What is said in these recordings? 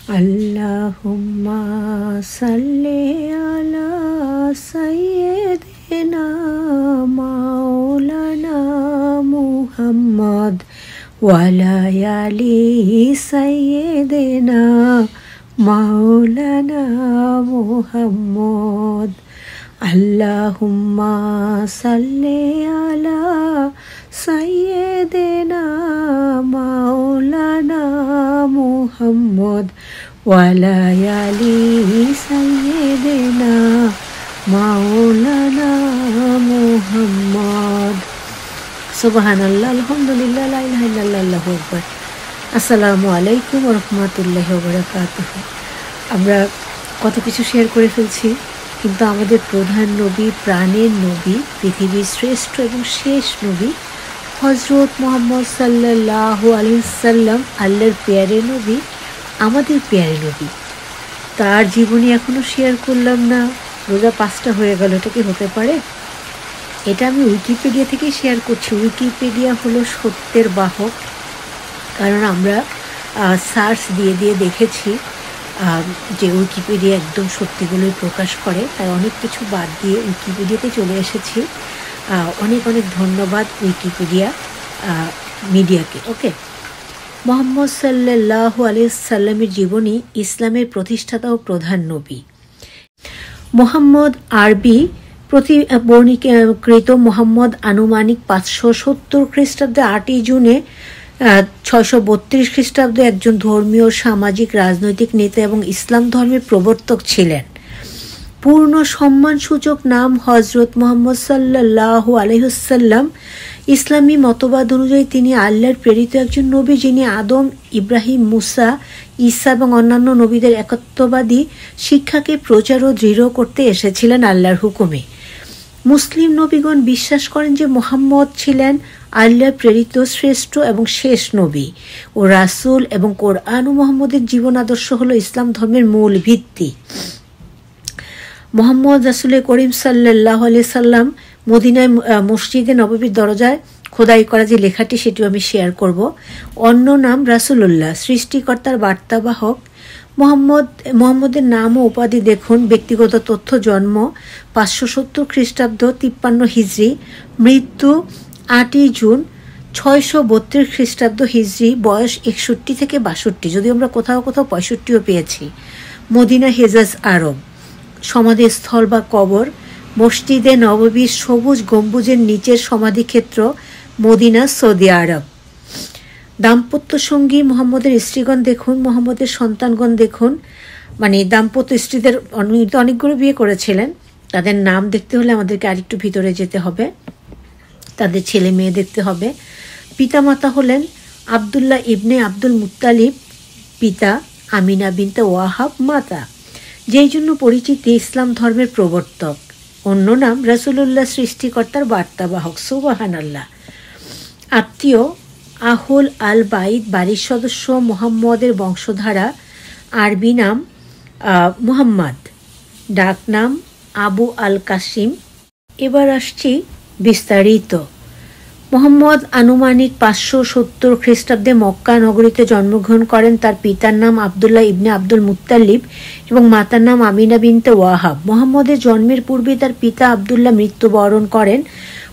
আল্লাহুম্মা সাল্লি আলা সাইয়্যিদিনা মাওলানা মুহাম্মদ ওয়া আলা আলি সাইয়্যিদিনা মাওলানা মুহাম্মদ। আল্লাহুম্মা সাল্লি আলা সাইয়্যিদিনা মাওলানা মুহাম্মদ ওয়া আলা আলি সাইয়্যিদিনা মাওলানা মুহাম্মদ। সুবহানাল্লাহ, আলহামদুলিল্লাহ, লা ইলাহা ইল্লাল্লাহ, আল্লাহু আকবার। আসসালামু আলাইকুম ওয়া রাহমাতুল্লাহি ওয়া বারাকাতুহু। আমরা কত কিছু শেয়ার করে ফেলছি, কিন্তু আমাদের প্রধান নবী, প্রাণের নবী, পৃথিবীর শ্রেষ্ঠ এবং শেষ নবী হযরত মুহাম্মদ সাল্লাল্লাহু আলাইহি ওয়াসাল্লাম, আল্লাহর পেয়ারে নবী, আমাদের পেয়ারে নবী, তার জীবনী এখনো শেয়ার করলাম না। রোজা 5টা হয়ে গেল, এটা কি হতে পারে? এটা আমি উইকিপিডিয়া থেকেই শেয়ার করছি। উইকিপিডিয়া হলো সত্যের বাহক, কারণ আমরা সার্চ দিয়ে দিয়ে দেখেছি যে উইকিপিডিয়া একদম সত্যিগুলোই প্রকাশ করে, তাই অনেক কিছু বাদ দিয়ে উইকিপিডিয়াতে চলে এসেছি। অনেক অনেক ধন্যবাদ উইকিপিডিয়া মিডিয়াকে। ওকে, মুহাম্মদ সাল্লাল্লাহু আলাইহি সাল্লামের জীবনী ইসলামের প্রতিষ্ঠাতা ও প্রধান নবী। মুহাম্মদ আরবি বর্ণীকৃত মুহাম্মদ আনুমানিক 570 খ্রিস্টাব্দে 8ই জুনে 632 খ্রিস্টাব্দে একজন ধর্মীয়, সামাজিক, রাজনৈতিক নেতা এবং ইসলাম ধর্মের প্রবর্তক ছিলেন। পূর্ণ সম্মানসূচক নাম হযরত মুহাম্মদ সাল্লাল্লাহু আলাইহি ওয়াসাল্লাম। ইসলামী মতবাদ অনুযায়ী তিনি আল্লাহর প্রেরিত একজন নবী, যিনি আদম, ইব্রাহিম, মুসা, ঈসা এবং অন্যান্য নবীদের একত্ববাদী শিক্ষাকে প্রচার ও দৃঢ় করতে এসেছিলেন আল্লাহর হুকুমে। মুসলিম নবীগণ বিশ্বাস করেন যে মুহাম্মদ ছিলেন আল্লাহর প্রেরিত শ্রেষ্ঠ এবং শেষ নবী ও রাসূল, এবং কোরআন ও মুহাম্মদের জীবন আদর্শ হল ইসলাম ধর্মের মূল ভিত্তি। মুহাম্মদ রাসূল করিম সাল্লাল্লাহু আলাইহি সাল্লাম মদিনায় মসজিদে নববীর দরজায় খোদাই করা যে লেখাটি, সেটিও আমি শেয়ার করব। অন্য নাম রাসূলুল্লাহ, সৃষ্টিকর্তার বার্তাবাহক। মুহাম্মদের নাম ও উপাধি দেখুন। ব্যক্তিগত তথ্য: জন্ম 570 খ্রিস্টাব্দ 53 হিজরি, মৃত্যু 8ই জুন 632 খ্রিস্টাব্দ হিজরি, বয়স 61 থেকে 62, যদিও আমরা কোথাও কোথাও 65ও পেয়েছি। মদিনা, হেজাজ, আরব। সমাধিস্থল বা কবর: মসজিদে নববীর সবুজ গম্বুজের নিচের সমাধিক্ষেত্র, মদিনা, সৌদি আরব। দাম্পত্য সঙ্গী: মুহাম্মদের স্ত্রীগণ দেখুন, মুহাম্মদের সন্তানগণ দেখুন। মানে দাম্পত্য স্ত্রীদের অনেকগুলো বিয়ে করেছিলেন, তাদের নাম দেখতে হলে আমাদেরকে আরেকটু ভিতরে যেতে হবে, তাদের ছেলে মেয়ে দেখতে হবে। পিতামাতা হলেন আবদুল্লাহ ইবনে আব্দুল মুত্তালিব পিতা, আমিনা বিনতে ওয়াহাব মাতা, যেই জন্য পরিচিতি ইসলাম ধর্মের প্রবর্তক। অন্য নাম রাসূলুল্লাহ, সৃষ্টিকর্তার বার্তাবাহক। সুবহানাল্লাহ। আত্মীয়: আহুল আল বাইত, বাড়ির সদস্য, মুহাম্মদের বংশধারা। আরবি নাম মুহাম্মদ, ডাক নাম আবু আল কাসিম। এবার আসছি বিস্তারিত। মুহাম্মদ আনুমানিক 570 খ্রিস্টাব্দে মক্কা নগরীতে জন্মগ্রহণ করেন। তার পিতার নাম আবদুল্লাহ ইবনে আব্দুল মুত্তালিব এবং মাতার নাম আমিনা বিনতে ওয়াহাব। মুহাম্মদের জন্মের পূর্বে তার পিতা আবদুল্লাহ মৃত্যুবরণ করেন।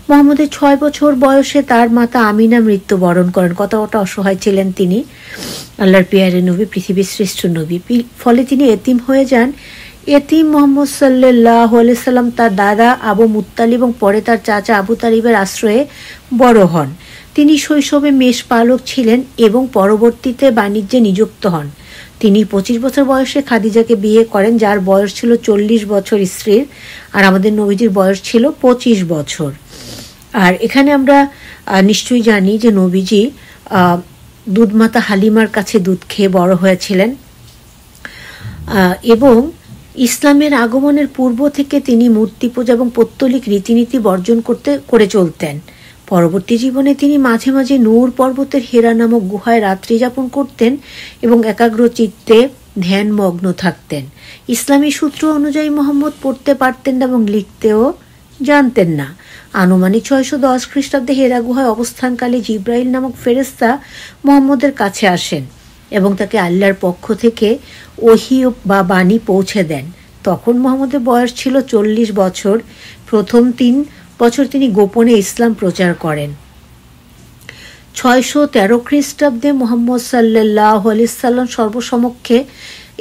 মুহাম্মদের 6 বছর বয়সে তার মাতা আমিনা মৃত্যুবরণ করেন। কতটা অসহায় ছিলেন তিনি, আল্লাহর পেয়ারে নবী, পৃথিবীর শ্রেষ্ঠ নবী। ফলে তিনি এতিম হয়ে যান। এতিম মুহাম্মদ সাল্লাল্লাহু আলাইহি সাল্লাম তার দাদা আবু মুত্তালিব এবং পরে তার চাচা আবু তালিবের আশ্রয়ে বড় হন। তিনি শৈশবে মেষপালক ছিলেন এবং পরবর্তীতে বাণিজ্যে নিযুক্ত হন। তিনি 25 বছর বয়সে খাদিজাকে বিয়ে করেন, যার বয়স ছিল 40 বছর স্ত্রীর, আর আমাদের নবীজির বয়স ছিল 25 বছর। আর এখানে আমরা নিশ্চয়ই জানি যে নবীজি দুধমাতা হালিমার কাছে দুধ খেয়ে বড় হয়েছিলেন, এবং ইসলামের আগমনের পূর্ব থেকে তিনি মূর্তি পূজা এবং পৌত্তলিক রীতিনীতি বর্জন করে চলতেন। পরবর্তী জীবনে তিনি মাঝে মাঝে নূর পর্বতের হেরা নামক গুহায় রাত্রি যাপন করতেন এবং একাগ্র চিত্তে ধ্যানমগ্ন থাকতেন। ইসলামী সূত্র অনুযায়ী মুহাম্মদ পড়তে পারতেন না এবং লিখতেও জানতেন না। আনুমানিক 610 খ্রিস্টাব্দে হেরা গুহায় অবস্থানকালে জিব্রাইল নামক ফেরেশতা মুহাম্মদের কাছে আসেন এবং তাকে আল্লাহর পক্ষ থেকে ওহী বা বাণী পৌঁছে দেন। তখন মুহাম্মদের বয়স ছিল 40 বছর। প্রথম 3 বছর তিনি গোপনে ইসলাম প্রচার করেন। 613 খ্রিস্টাব্দে মুহাম্মদ সাল্লাল্লাহু আলাইহি সাল্লাম সর্বসমক্ষে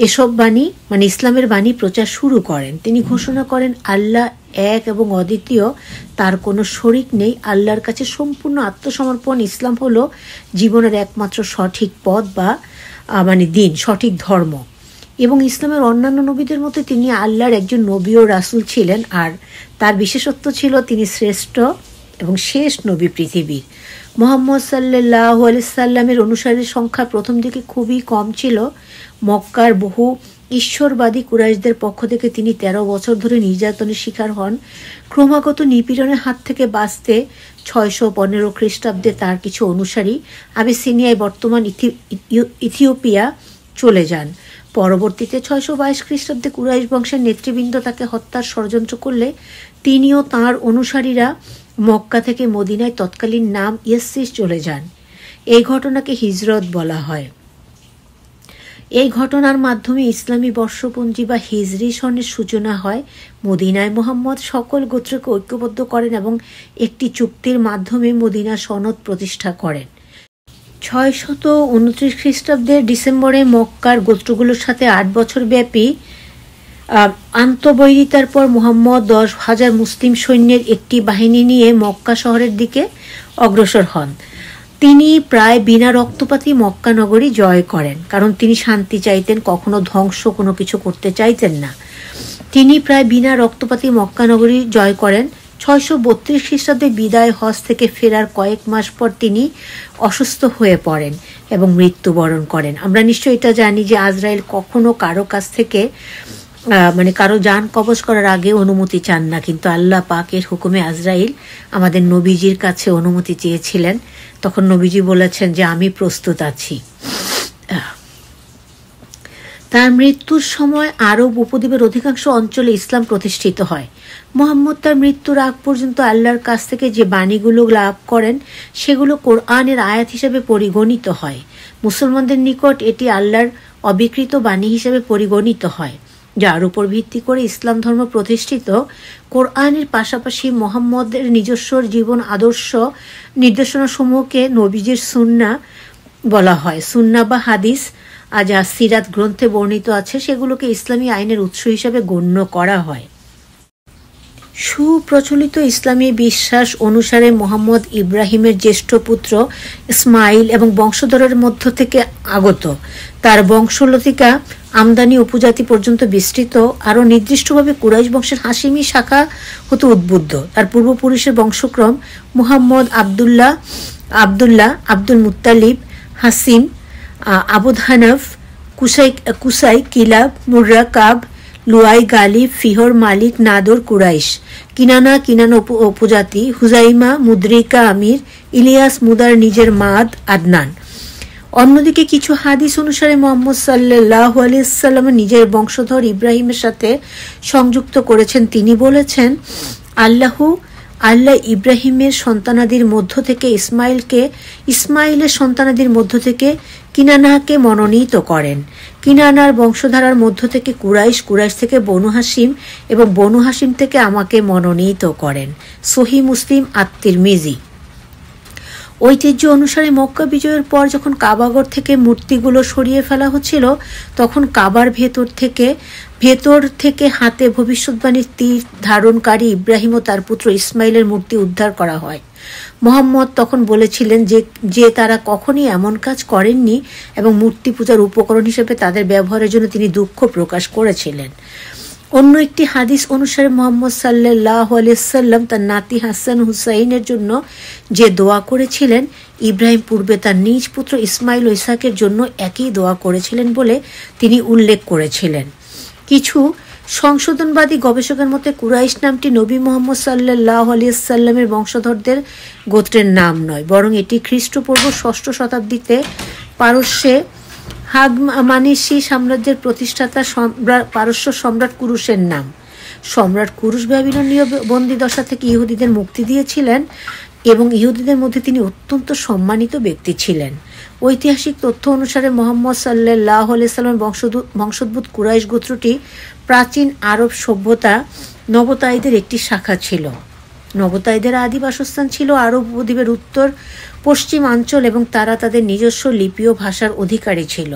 এসব বাণী মানে ইসলামের বাণী প্রচার শুরু করেন। তিনি ঘোষণা করেন, আল্লাহ এক এবং অদ্বিতীয়, তার কোনো শরিক নেই। আল্লাহর কাছে সম্পূর্ণ আত্মসমর্পণ। ইসলাম হলো জীবনের একমাত্র সঠিক পথ বা দিন, সঠিক ধর্ম। এবং ইসলামের অন্যান্য নবীদের মতো তিনি আল্লাহর একজন নবী ও রাসূল ছিলেন, আর তার বিশেষত্ব ছিল তিনি শ্রেষ্ঠ এবং শেষ নবী পৃথিবীর। মুহাম্মদ সাল্লাল্লাহু আলাইহি সাল্লামের অনুসারীর সংখ্যা প্রথম দিকে খুবই কম ছিল। মক্কার বহু ঈশ্বরবাদী কুরাইশদের পক্ষ থেকে তিনি 13 বছর ধরে নির্যাতনের শিকার হন। ক্রমাগত নিপীড়নের হাত থেকে বাঁচতে 615 খ্রিস্টাব্দে তার কিছু অনুসারী আবিসিনিয়ায় বর্তমান ইথিওপিয়া চলে যান। পরবর্তীতে 622 খ্রিস্টাব্দে কুরাইশ বংশের নেতৃবৃন্দ তাকে হত্যার ষড়যন্ত্র করলে তিনিও তাঁর অনুসারীরা মক্কা থেকে মদিনায় তৎকালীন নাম ইয়াসরিব চলে যান। এই ঘটনাকে হিজরত বলা হয়। এই ঘটনার মাধ্যমে ইসলামী বর্ষপঞ্জি বা হিজরি সনের সূচনা হয়। মদিনায় মুহাম্মদ সকল গোত্রকে ঐক্যবদ্ধ করেন এবং একটি চুক্তির মাধ্যমে মদিনা সনদ প্রতিষ্ঠা করেন। 629 খ্রিস্টাব্দের ডিসেম্বরে মক্কার গোত্রগুলোর সাথে 8 বছর ব্যাপী আন্তঃবৈরিতার পর মুহাম্মদ 10,000 মুসলিম সৈন্যের একটি বাহিনী নিয়ে মক্কা শহরের দিকে অগ্রসর হন। তিনি প্রায় বিনা রক্তপাতী মক্কা নগরী জয় করেন, কারণ তিনি শান্তি চাইতেন, কখনো ধ্বংস কোনো কিছু করতে চাইতেন না। তিনি প্রায় বিনা রক্তপাতী মক্কা নগরী জয় করেন। 632 খ্রিস্টাব্দে বিদায় হজ থেকে ফেরার কয়েক মাস পর তিনি অসুস্থ হয়ে পড়েন এবং মৃত্যুবরণ করেন। আমরা নিশ্চয়ই এটা জানি যে আজরাইল কখনো কারো কাছ থেকে কারো জান কবজ করার আগে অনুমতি চান না, কিন্তু আল্লাহ পাকের হুকুমে আজরাইল আমাদের নবীজির কাছে অনুমতি চেয়েছিলেন। তখন নবীজি বলেছেন যে আমি প্রস্তুত আছি। তার মৃত্যুর সময় আরব উপদ্বীপের অধিকাংশ অঞ্চলে ইসলাম প্রতিষ্ঠিত হয়। মুহাম্মদ তার মৃত্যুর আগ পর্যন্ত আল্লাহর কাছ থেকে যে বাণীগুলো লাভ করেন সেগুলো কোরআনের আয়াত হিসেবে পরিগণিত হয়। মুসলমানদের নিকট এটি আল্লাহর অবিকৃত বাণী হিসেবে পরিগণিত হয়, যার উপর ভিত্তি করে ইসলাম ধর্ম প্রতিষ্ঠিত। কোরআনের পাশাপাশি মুহাম্মদের নিজস্ব জীবন আদর্শ নির্দেশনাসমূহকে নবীজির সুন্নাহ বলা হয়। সুন্নাহ বা হাদিস যা সিরাত গ্রন্থে বর্ণিত আছে সেগুলোকে ইসলামী আইনের উৎস হিসেবে গণ্য করা হয়। সুপ্রচলিত ইসলামী বিশ্বাস অনুসারে মুহাম্মদ ইব্রাহিমের জ্যেষ্ঠ পুত্র ইসমাইল এবং বংশধরের মধ্য থেকে আগত। তার বংশলতিকা আমদানি উপজাতি পর্যন্ত বিস্তৃত। আরও নির্দিষ্টভাবে কুরাইশ বংশের হাশিমি শাখা হতে উদ্বুদ্ধ। তার পূর্বপুরুষের বংশক্রম মুহাম্মদ আব্দুল মুত্তালিব, হাসিম, আবুদ হানাফ, Qusai, Kilab, Murrah, Kab, Luay, Ghalib, Fihr, Malik, Nadr, Quraysh, Kinana উপজাতি, হুজাইমা, মুদ্রিকা, আমির, ইলিয়াস, মুদার, নিজের মাদ, আদনান। অন্যদিকে কিছু হাদিস অনুসারে মুহাম্মদ সাল্লাল্লাহু আলাইহি সাল্লাম নিজের বংশধর ইব্রাহিমের সাথে সংযুক্ত করেছেন। তিনি বলেছেন, আল্লাহ ইব্রাহিমের সন্তানাদির মধ্য থেকে ইসমাইলের সন্তানাদির মধ্য থেকে কিনানাকে মনোনীত করেন। কিনানার বংশধারার মধ্য থেকে কুরাইশ থেকে বনু হাশিম এবং বনু হাশিম থেকে আমাকে মনোনীত করেন। সহিহ মুসলিম, আত-তিরমিজি। ঐতিহ্য অনুসারে মক্কা বিজয়ের পর যখন কাবাগর থেকে মূর্তিগুলো সরিয়ে ফেলা হচ্ছিল, তখন কাবার ভেতর থেকে হাতে ভবিষ্যৎবাণীর তীর ধারণকারী ইব্রাহিম ও তার পুত্র ইসমাইলের মূর্তি উদ্ধার করা হয়। মুহাম্মদ তখন বলেছিলেন যে তারা কখনই এমন কাজ করেননি এবং মূর্তি পূজার উপকরণ হিসেবে তাদের ব্যবহারের জন্য তিনি দুঃখ প্রকাশ করেছিলেন। অন্য একটি হাদিস অনুসারে মুহাম্মদ সাল্লাল্লাহু আলাইহি সাল্লাম তার নাতি হাসান হুসাইনের জন্য যে দোয়া করেছিলেন, ইব্রাহিম পূর্বে তার নিজ পুত্র ইসমাইল ও ইসহাকের জন্য একই দোয়া করেছিলেন বলে তিনি উল্লেখ করেছিলেন। কিছু সংশোধনবাদী গবেষকের মতে কুরাইশ নামটি নবী মুহাম্মদ সাল্লাল্লাহু আলাইহি সাল্লামের বংশধরদের গোত্রের নাম নয়, বরং এটি খ্রিস্টপূর্ব 6ষ্ঠ শতাব্দীতে পারস্যে হাগমানিসি সাম্রাজ্যের প্রতিষ্ঠাতা পারস্য সম্রাট কুরুশের নাম। সম্রাট কুরুশ ব্যাবিলনীয় বন্দিদশা থেকে ইহুদিদের মুক্তি দিয়েছিলেন এবং ইহুদিদের মধ্যে তিনি অত্যন্ত সম্মানিত ব্যক্তি ছিলেন। ঐতিহাসিক তথ্য অনুসারে মোহাম্মদ সাল্লাল্লাহু আলাইহি সাল্লামের বংশোদ্ভূত কুরাইশ গোত্রটি প্রাচীন আরব সভ্যতা নবতায়ীদের একটি শাখা ছিল। নবতায়ীদের আদি বাসস্থান ছিল আরব উপদ্বীপের উত্তর পশ্চিমাঞ্চল এবং তারা তাদের নিজস্ব লিপি ও ভাষার অধিকারী ছিল।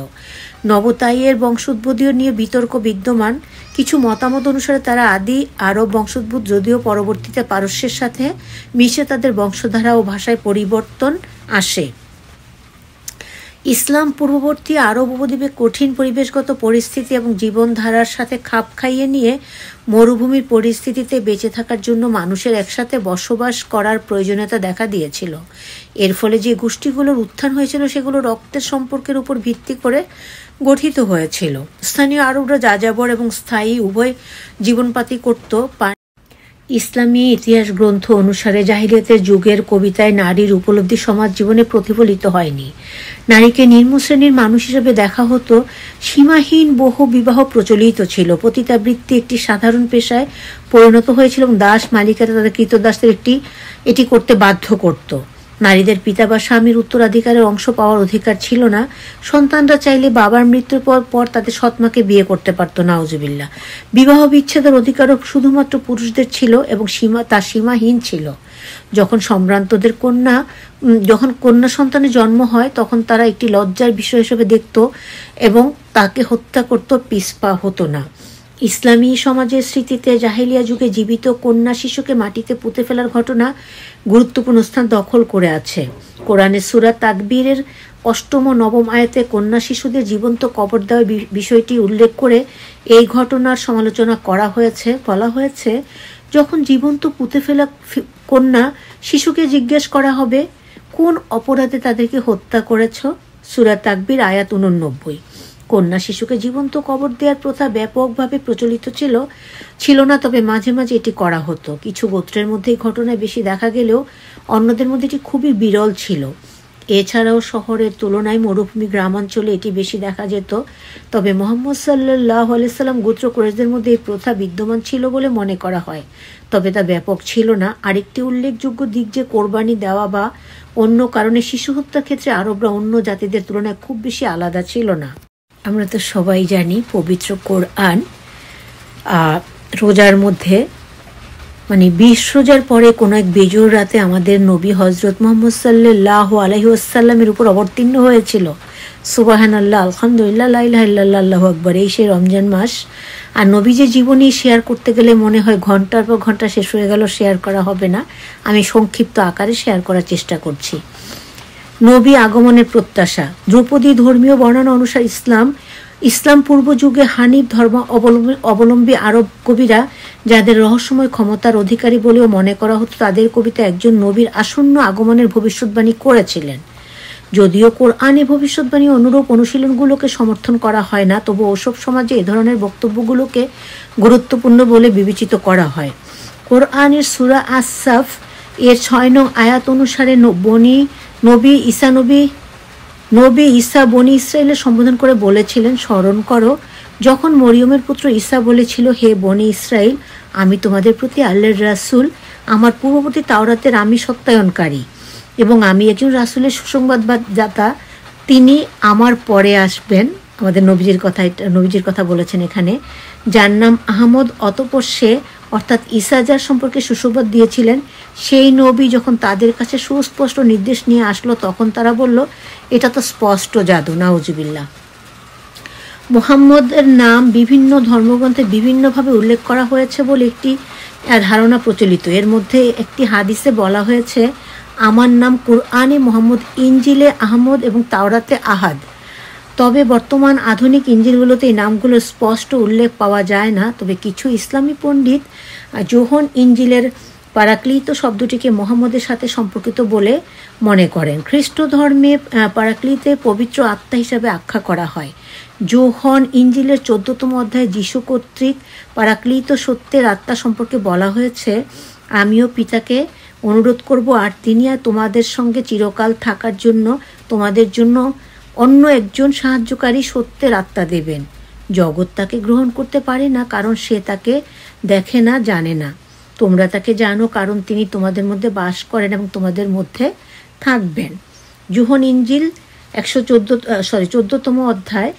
নবতায়ীর বংশোদ্ভূত নিয়ে বিতর্ক বিদ্যমান। কিছু মতামত অনুসারে তারা আদি আরব বংশোদ্ভূত, যদিও পরবর্তীতে পারস্যের সাথে মিশে তাদের বংশধারা ও ভাষায় পরিবর্তন আসে। ইসলাম পূর্ববর্তী আরব উপদ্বীপে কঠিন পরিবেশগত পরিস্থিতি এবং জীবনধারার সাথে খাপ খাইয়ে নিয়ে মরুভূমির পরিস্থিতিতে বেঁচে থাকার জন্য মানুষের একসাথে বসবাস করার প্রয়োজনীয়তা দেখা দিয়েছিল। এর ফলে যে গোষ্ঠীগুলোর উত্থান হয়েছিল সেগুলো রক্তের সম্পর্কের উপর ভিত্তি করে গঠিত হয়েছিল। স্থানীয় আরবরা যাযাবর এবং স্থায়ী উভয় জীবনপাতি করত। ইসলামী ইতিহাস গ্রন্থ অনুসারে জাহিলিয়াতের যুগের কবিতায় নারীর উপলব্ধি সমাজ জীবনে প্রতিফলিত হয়নি। নারীকে নিম্ন শ্রেণীর মানুষ হিসেবে দেখা হতো। সীমাহীন বহু বিবাহ প্রচলিত ছিল। পতিতাবৃত্তি একটি সাধারণ পেশায় পরিণত হয়েছিল এবং দাস মালিকারা তাদের কৃতদাসদের এটি করতে বাধ্য করত। নারীদের পিতা বা স্বামীর উত্তরাধিকারের অংশ পাওয়ার অধিকার ছিল না। সন্তানরা চাইলে বাবার মৃত্যুর পর তাদের সৎমাকে বিয়ে করতে পারত। নাউজুবিল্লাহ। বিবাহ বিচ্ছেদের অধিকারও শুধুমাত্র পুরুষদের ছিল এবং তা সীমাহীন ছিল। যখন সম্ভ্রান্তদের যখন কন্যা সন্তানের জন্ম হয় তখন তারা একটি লজ্জার বিষয় হিসেবে দেখত এবং তাকে হত্যা করত, পিছপা হতো না। ইসলামী সমাজের স্মৃতিতে জাহেলিয়া যুগে জীবিত কন্যা শিশুকে মাটিতে পুঁতে ফেলার ঘটনা গুরুত্বপূর্ণ স্থান দখল করে আছে। কোরআনের সূরা তাকবীরের 8ম ও 9ম আয়াতে কন্যা শিশুদের জীবন্ত কবর দেওয়ার বিষয়টি উল্লেখ করে এই ঘটনার সমালোচনা করা হয়েছে। বলা হয়েছে, যখন জীবন্ত পুঁতে ফেলা কন্যা শিশুকে জিজ্ঞেস করা হবে, কোন অপরাধে তাদেরকে হত্যা করেছ? সূরা তাকবীর আয়াত 89। কন্যা শিশুকে জীবন্ত কবর দেওয়ার প্রথা ব্যাপকভাবে প্রচলিত ছিল না, তবে মাঝে মাঝে এটি করা হতো। কিছু গোত্রের মধ্যে এই ঘটনায় বেশি দেখা গেলেও অন্যদের মধ্যে এটি খুবই বিরল ছিল। এছাড়াও শহরের তুলনায় মরুভূমি গ্রামাঞ্চলে এটি বেশি দেখা যেত। তবে মুহাম্মদ সাল্লাল্লাহু আলাইহি সাল্লাম গোত্র কুরাইশদের মধ্যে এই প্রথা বিদ্যমান ছিল বলে মনে করা হয়, তবে তা ব্যাপক ছিল না। আরেকটি উল্লেখযোগ্য দিক যে কোরবানি দেওয়া বা অন্য কারণে শিশু হত্যার ক্ষেত্রে আরবরা অন্য জাতিদের তুলনায় খুব বেশি আলাদা ছিল না। আমরা তো সবাই জানি পবিত্র কোরআন রোজার মধ্যে 20 রোজার পরে কোনো এক বেজোর রাতে আমাদের নবী হজরত মুহাম্মদ সাল্লাল্লাহু আলাইহি ওয়াসাল্লামের উপর অবতীর্ণ হয়েছিল। সুবহানাল্লাহ, আলহামদুলিল্লাহ, লা ইলাহা ইল্লাল্লাহ, আল্লাহু আকবার। এই সেই রমজান মাস। আর নবীজির জীবনী শেয়ার করতে গেলে মনে হয় ঘন্টার পর ঘন্টা শেষ হয়ে গেল, শেয়ার করা হবে না। আমি সংক্ষিপ্ত আকারে শেয়ার করার চেষ্টা করছি। নবী আগমনের প্রত্যাশা। ধ্রুপদী ধর্মীয় বর্ণনা অনুসারে ইসলাম পূর্ব যুগে হানিফ ধর্ম অবলম্বী আরব কবিরা, যাদের রহস্যময় ক্ষমতার অধিকারী বলেও মনে করা হতো, তাদের কবিতা একজন নবীর আসন্ন আগমনের ভবিষ্যৎবাণী করেছিলেন। যদিও কোরআনে ভবিষ্যৎবাণী অনুরূপ অনুশীলনগুলোকে সমর্থন করা হয় না, তবু ওসব সমাজে এ ধরনের বক্তব্যগুলোকে গুরুত্বপূর্ণ বলে বিবেচিত করা হয়। কোরআনের সূরা আস-সাফ এর 6 নং আয়াত অনুসারে নবী ঈসা বনি ইসরায়েলের সম্বোধন করে বলেছিলেন, স্মরণ করো যখন মরিয়মের পুত্র ঈসা বলেছিল, হে বনি ইসরায়েল, আমি তোমাদের প্রতি আল্লাহর রাসূল, আমার পূর্ববর্তী তাওরাতের আমি সত্যায়নকারী এবং আমি একজন রাসূলের সুসংবাদদাতা। তিনি আমার পরে আসবেন। আমাদের নবীজির কথা বলেছেন এখানে, যার নাম আহমদ। অতঃপর সে অর্থাৎ ঈসা যার সম্পর্কে সুসংবাদ দিয়েছিলেন, সেই নবী যখন তাদের কাছে সুস্পষ্ট নির্দেশ নিয়ে আসলো, তখন তারা বলল, এটা তো স্পষ্ট জাদু। নাউজুবিল্লাহ। মুহাম্মদের নাম বিভিন্ন ধর্মগ্রন্থে বিভিন্নভাবে উল্লেখ করা হয়েছে বলে একটি ধারণা প্রচলিত। এর মধ্যে একটি হাদিসে বলা হয়েছে, আমার নাম কুরআনে মুহাম্মদ, ইনজিলে আহমদ এবং তাওরাতে আহাদ। তবে বর্তমান আধুনিক ইঞ্জিলগুলোতে এই নামগুলোর স্পষ্ট উল্লেখ পাওয়া যায় না। তবে কিছু ইসলামী পণ্ডিত যোহন ইঞ্জিলের পারাক্লিত শব্দটিকে মুহাম্মদের সাথে সম্পর্কিত বলে মনে করেন। খ্রিস্ট ধর্মে পারাক্লিতে পবিত্র আত্মা হিসাবে আখ্যা করা হয়। যোহন ইঞ্জিলের 14তম অধ্যায়ে যিশু কর্তৃক পারাক্লিত সত্যের আত্মা সম্পর্কে বলা হয়েছে, আমিও পিতাকে অনুরোধ করব আর তিনি তোমাদের সঙ্গে চিরকাল থাকার জন্য তোমাদের জন্য অন্য একজন সাহায্যকারী সত্যের আত্মা দেবেন। জগৎ তাকে গ্রহণ করতে পারে না, কারণ সে তাকে দেখে না, জানে না। তোমরা তাকে জানো, কারণ তিনি তোমাদের মধ্যে বাস করেন এবং তোমাদের মধ্যে থাকবেন। যোহন ইঞ্জিল 14তম অধ্যায়।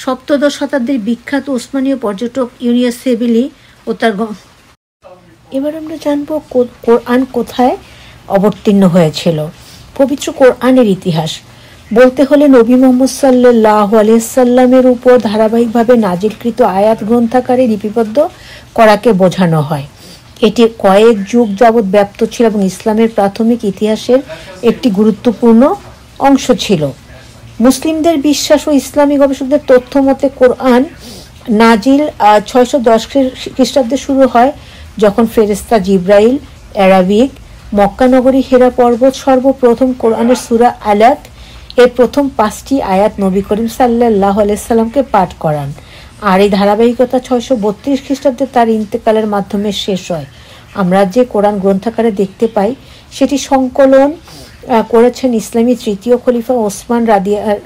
সপ্তদশ শতাব্দীর বিখ্যাত ওসমানীয় পর্যটক ইউনিয়াস সেভিলি ও তার এবার আমরা জানবো কোরআন কোথায় অবতীর্ণ হয়েছিল। পবিত্র কোরআনের ইতিহাস বলতে হলে নবী মুহাম্মদ সাল্লাল্লাহু আলাইহি সাল্লামের উপর ধারাবাহিকভাবে নাজিলকৃত আয়াত গ্রন্থাকারে লিপিবদ্ধ করাকে বোঝানো হয়। এটি কয়েক যুগ যাবৎ ব্যাপ্ত ছিল এবং ইসলামের প্রাথমিক ইতিহাসের একটি গুরুত্বপূর্ণ অংশ ছিল। মুসলিমদের বিশ্বাস ও ইসলামী গবেষকদের তথ্য মতে কোরআন নাজিল 610 খ্রিস্টাব্দে শুরু হয়, যখন ফেরেশতা জিব্রাইল আরাবিক মক্কা নগরী হেরা পর্বত সর্বপ্রথম কোরআনের সূরা আলাক এর প্রথম 5টি আয়াত নবী করিম সাল্লাল্লাহু আলাইহি সাল্লামকে পাঠ করান। আর এই ধারাবাহিকতা 632 খ্রিস্টাব্দে তার ইন্তেকালের মাধ্যমে শেষ হয়। আমরা যে কোরআন গ্রন্থাকারে দেখতে পাই সেটি সংকলন করেছেন ইসলামী তৃতীয় খলিফা ওসমান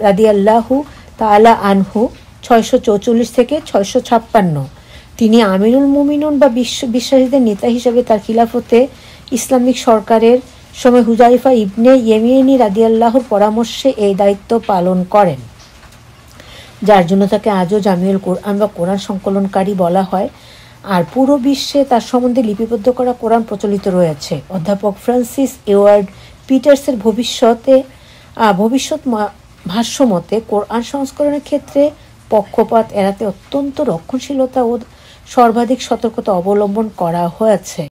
রাদিয়াল্লাহু তাআলা আনহু 644 থেকে 656। তিনি আমিরুল মুমিনুন বা বিশ্বাসীদের নেতা হিসেবে তার খিলাফতে ইসলামিক সরকারের সময় হুযায়ফা ইবনে ইয়েমেনি রাদিয়াল্লাহুর পরামর্শে এই দায়িত্ব পালন করেন, যার জন্য তাকে আজও জামিউল কোরআন বা কোরআন সংকলনকারী বলা হয়। আর পুরো বিশ্বে তার সম্বন্ধে লিপিবদ্ধ করা কোরআন প্রচলিত রয়েছে। অধ্যাপক ফ্রান্সিস এডওয়ার্ড পিটার্সের ভবিষ্যৎ ভাষ্যমতে কোরআন সংস্করণের ক্ষেত্রে পক্ষপাত এড়াতে অত্যন্ত রক্ষণশীলতা ও সর্বাধিক সতর্কতা অবলম্বন করা হয়েছে।